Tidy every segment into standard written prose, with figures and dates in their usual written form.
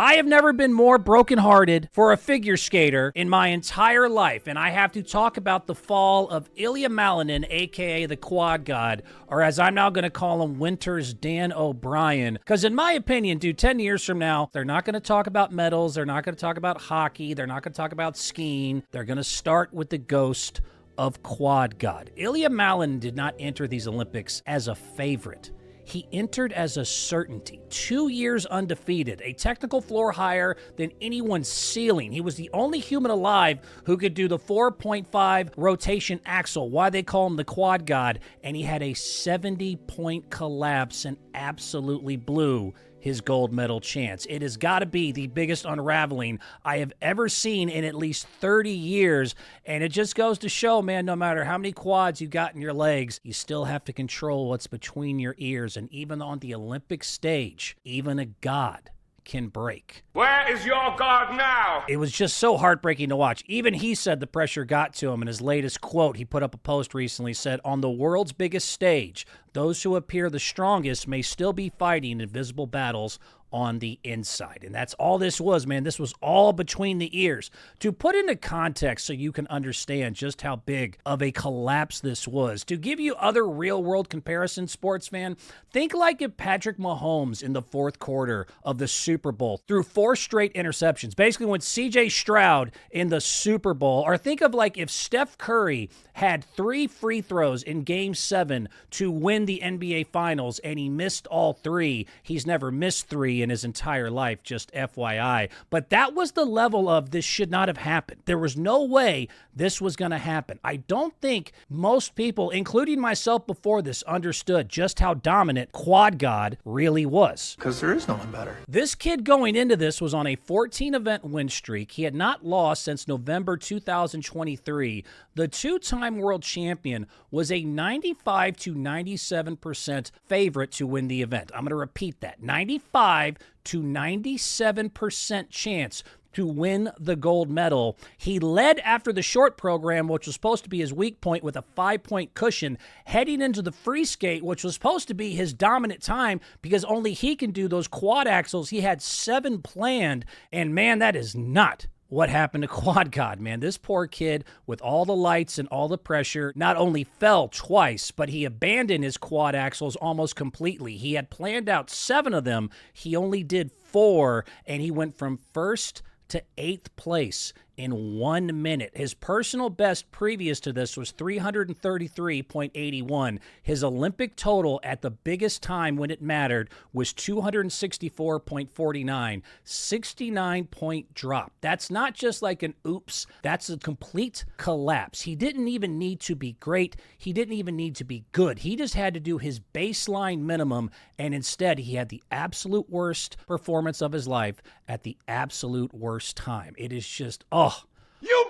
I have never been more brokenhearted for a figure skater in my entire life, and I have to talk about the fall of Ilia Malinin, aka the Quad God, or as I'm now going to call him, Winter's Dan O'Brien. Because in my opinion, dude, 10 years from now, they're not going to talk about medals, they're not going to talk about hockey, they're not going to talk about skiing, they're going to start with the ghost of Quad God. Ilia Malinin did not enter these Olympics as a favorite. He entered as a certainty. 2 years undefeated, a technical floor higher than anyone's ceiling. He was the only human alive who could do the 4.5 rotation Axel, why they call him the Quad God, and he had a 70-point collapse and absolutely blew his gold medal chance. It has got to be the biggest unraveling I have ever seen in at least 30 years, and it just goes to show, man, no matter how many quads you got in your legs, you still have to control what's between your ears, and even on the Olympic stage, even a god can break. Where is your God now? It was just so heartbreaking to watch. Even he said the pressure got to him. In his latest quote, he put up a post recently, said, "On the world's biggest stage, those who appear the strongest may still be fighting invisible battles on the inside." And that's all this was, man. This was all between the ears. To put into context so you can understand just how big of a collapse this was, to give you other real-world comparisons, sports fan, think like if Patrick Mahomes in the fourth quarter of the Super Bowl threw 4 straight interceptions, basically when C.J. Stroud in the Super Bowl, or think of like if Steph Curry had 3 free throws in Game 7 to win the NBA Finals and he missed all 3. He's never missed 3 in his entire life, just FYI. But that was the level of this should not have happened. There was no way this was going to happen. I don't think most people, including myself before this, understood just how dominant Quad God really was. Because there is no one better. This kid going into this was on a 14-event win streak. He had not lost since November 2023. The two-time world champion was a 95 to 97% favorite to win the event. I'm going to repeat that. 95 to 97% chance to win the gold medal. He led after the short program, which was supposed to be his weak point, with a 5-point cushion, heading into the free skate, which was supposed to be his dominant time because only he can do those quad axles. He had 7 planned, and man, that is not what happened to Quad God, man. This poor kid, with all the lights and all the pressure, not only fell twice, but he abandoned his quad axles almost completely. He had planned out 7 of them. He only did 4, and he went from first to 8th place in 1 minute. His personal best previous to this was 333.81. His Olympic total at the biggest time when it mattered was 264.49. 69-point drop. That's not just like an oops. That's a complete collapse. He didn't even need to be great. He didn't even need to be good. He just had to do his baseline minimum, and instead he had the absolute worst performance of his life at the absolute worst time. It is just, You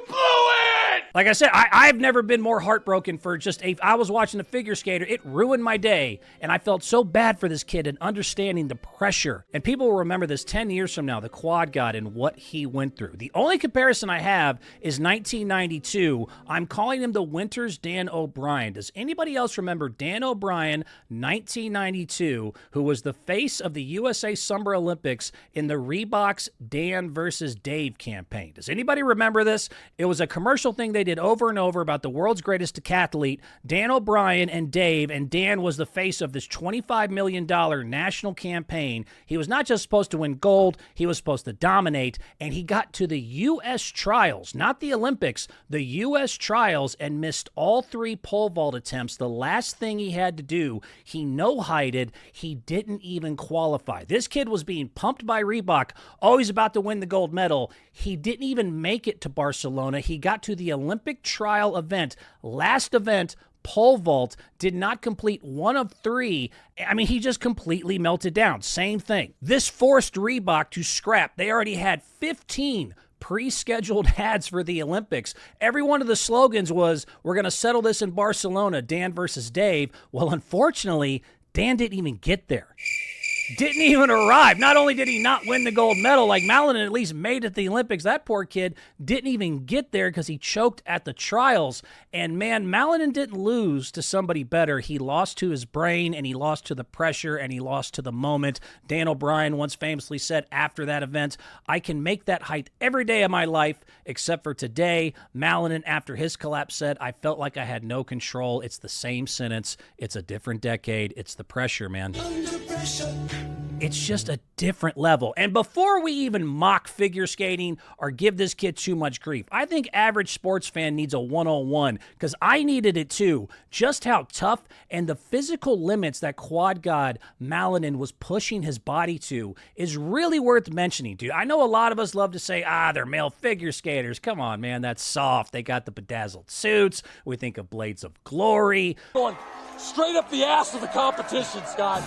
blew it! Like I said, I've never been more heartbroken for I was watching a figure skater. It ruined my day, and I felt so bad for this kid and understanding the pressure. And people will remember this 10 years from now, the Quad God and what he went through. The only comparison I have is 1992. I'm calling him the Winter's Dan O'Brien. Does anybody else remember Dan O'Brien, 1992, who was the face of the USA Summer Olympics in the Reebok's Dan versus Dave campaign? Does anybody remember this? It was a commercial thing they did over and over about the world's greatest decathlete, Dan O'Brien and Dave, and Dan was the face of this $25 million national campaign. He was not just supposed to win gold, he was supposed to dominate, and he got to the U.S. trials, not the Olympics, the U.S. trials, and missed all 3 pole vault attempts. The last thing he had to do, he no-heighted, he didn't even qualify. This kid was being pumped by Reebok, always about to win the gold medal. He didn't even make it to Barcelona. He got to the Olympic trial event, last event, pole vault, did not complete 1 of 3. I mean, he just completely melted down. Same thing. This forced Reebok to scrap. They already had 15 pre-scheduled ads for the Olympics. Every one of the slogans was, "We're going to settle this in Barcelona, Dan versus Dave." Well, unfortunately, Dan didn't even get there. didn't even arrive. Not only did he not win the gold medal, like Malinin at least made it to the Olympics, that poor kid didn't even get there because he choked at the trials. And man, Malinin didn't lose to somebody better. He lost to his brain, and he lost to the pressure, and he lost to the moment. Dan O'Brien once famously said after that event, "I can make that height every day of my life except for today." Malinin, after his collapse, said, "I felt like I had no control." It's the same sentence. It's a different decade. It's the pressure, man. It's just a different level. And before we even mock figure skating or give this kid too much grief, I think average sports fan needs a 101, because I needed it too. Just how tough and the physical limits that quad god Malinin was pushing his body to is really worth mentioning, dude. I know a lot of us love to say, they're male figure skaters. Come on, man, that's soft. They got the bedazzled suits. We think of Blades of Glory. Going straight up the ass of the competition, Scott.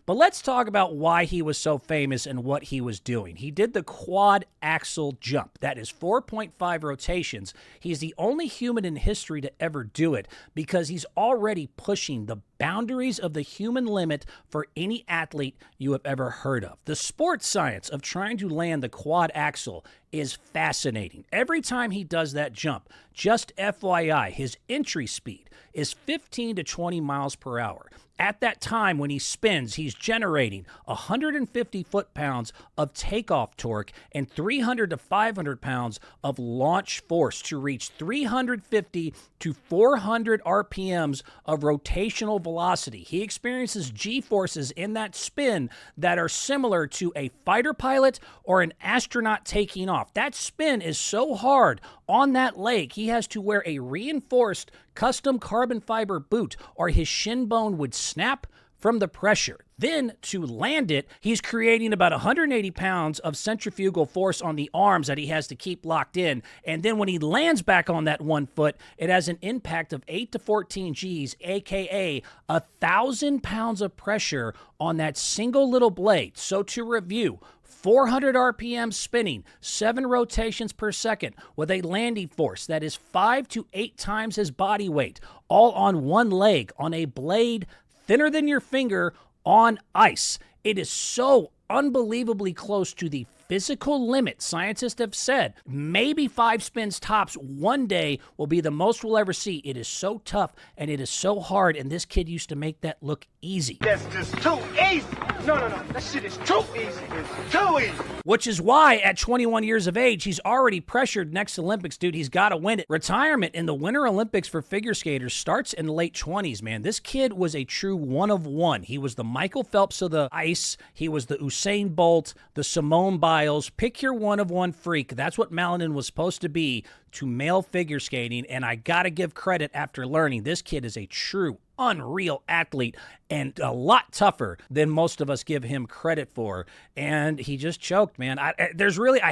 But let's talk about why he was so famous and what he was doing. He did the quad axel jump. That is 4.5 rotations. He's the only human in history to ever do it because he's already pushing the boundaries of the human limit for any athlete you have ever heard of. The sports science of trying to land the quad axel is fascinating. Every time he does that jump, just FYI, his entry speed is 15 to 20 miles per hour. At that time, when he spins, he's generating 150 foot-pounds of takeoff torque and 300 to 500 pounds of launch force to reach 350 to 400 RPMs of rotational velocity. He experiences G-forces in that spin that are similar to a fighter pilot or an astronaut taking off. That spin is so hard on that leg, he has to wear a reinforced custom carbon fiber boot or his shin bone would snap from the pressure. Then, to land it, he's creating about 180 pounds of centrifugal force on the arms that he has to keep locked in. And then when he lands back on that 1 foot, it has an impact of 8 to 14 Gs, aka 1,000 pounds of pressure on that single little blade. So to review, 400 RPM spinning, 7 rotations per second with a landing force that is 5 to 8 times his body weight, all on one leg on a blade thinner than your finger on ice. It is so unbelievably close to the physical limit. Scientists have said maybe 5 spins tops one day will be the most we'll ever see. It is so tough and it is so hard, and this kid used to make that look easy. That's just too easy. No. That shit is too easy. It's too easy. Which is why at 21 years of age, he's already pressured next Olympics, dude. He's got to win it. Retirement in the Winter Olympics for figure skaters starts in the late 20s, man. This kid was a true one of one. He was the Michael Phelps of the ice. He was the Usain Bolt, the Simone Biles. Pick your one of one freak. That's what Malinin was supposed to be to male figure skating, and I got to give credit after learning this kid is a true unreal athlete and a lot tougher than most of us give him credit for. And he just choked, man. I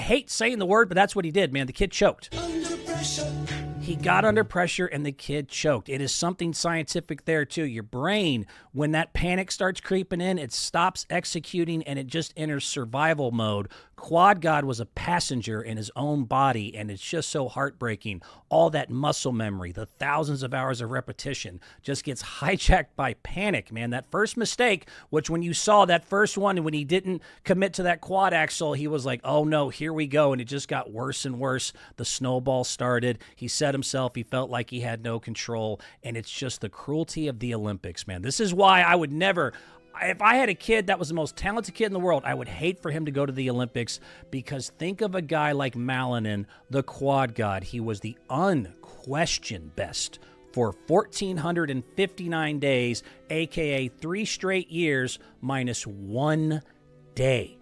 hate saying the word, but that's what he did, man. The kid choked. He got under pressure and the kid choked. It is something scientific there too. Your brain, when that panic starts creeping in, it stops executing and it just enters survival mode. Quad God was a passenger in his own body, and it's just so heartbreaking. All that muscle memory, the thousands of hours of repetition just gets hijacked by panic, man. That first mistake, which when you saw that first one and when he didn't commit to that quad axle, he was like, oh no, here we go. And it just got worse and worse. The snowball started. He said himself, he felt like he had no control. And it's just the cruelty of the Olympics, man. This is why I would never... If I had a kid that was the most talented kid in the world, I would hate for him to go to the Olympics, because think of a guy like Malinin, the quad god. He was the unquestioned best for 1,459 days, aka 3 straight years minus 1 day.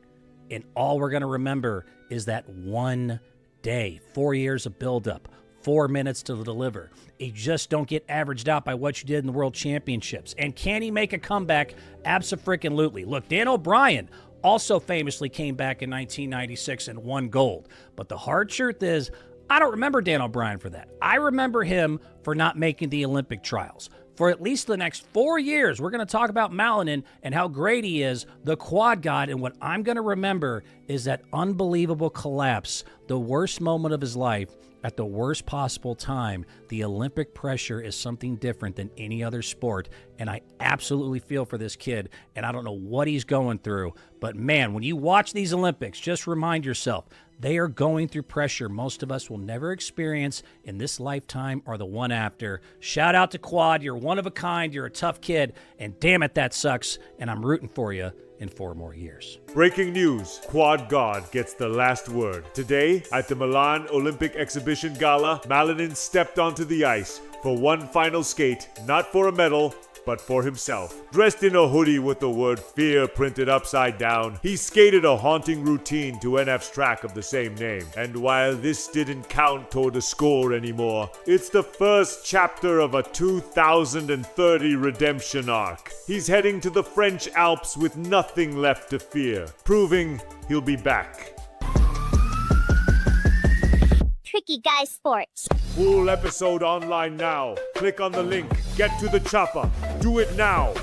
And all we're going to remember is that 1 day. 4 years of buildup. 4 minutes to deliver. You just don't get averaged out by what you did in the World Championships. And can he make a comeback? Abso-freaking-lutely. Look, Dan O'Brien also famously came back in 1996 and won gold. But the hard truth is, I don't remember Dan O'Brien for that. I remember him for not making the Olympic trials. for at least the next 4 years. We're going to talk about Malinin and how great he is, the quad god, and what I'm going to remember is that unbelievable collapse, the worst moment of his life, at the worst possible time. The Olympic pressure is something different than any other sport, and I absolutely feel for this kid, and I don't know what he's going through, but man, when you watch these Olympics, just remind yourself, they are going through pressure most of us will never experience in this lifetime or the one after. Shout out to Quad, you're one of a kind, you're a tough kid, and damn it, that sucks, and I'm rooting for you in 4 more years. Breaking news, Quad God gets the last word. Today, at the Milan Olympic Exhibition Gala, Malinin stepped onto the ice for one final skate, not for a medal, but for himself. Dressed in a hoodie with the word fear printed upside down, he skated a haunting routine to NF's track of the same name. And while this didn't count toward a score anymore, it's the first chapter of a 2030 redemption arc. He's heading to the French Alps with nothing left to fear, proving he'll be back. Tricky Guy Sports. Full episode online now. Click on the link. Get to the chopper. Do it now.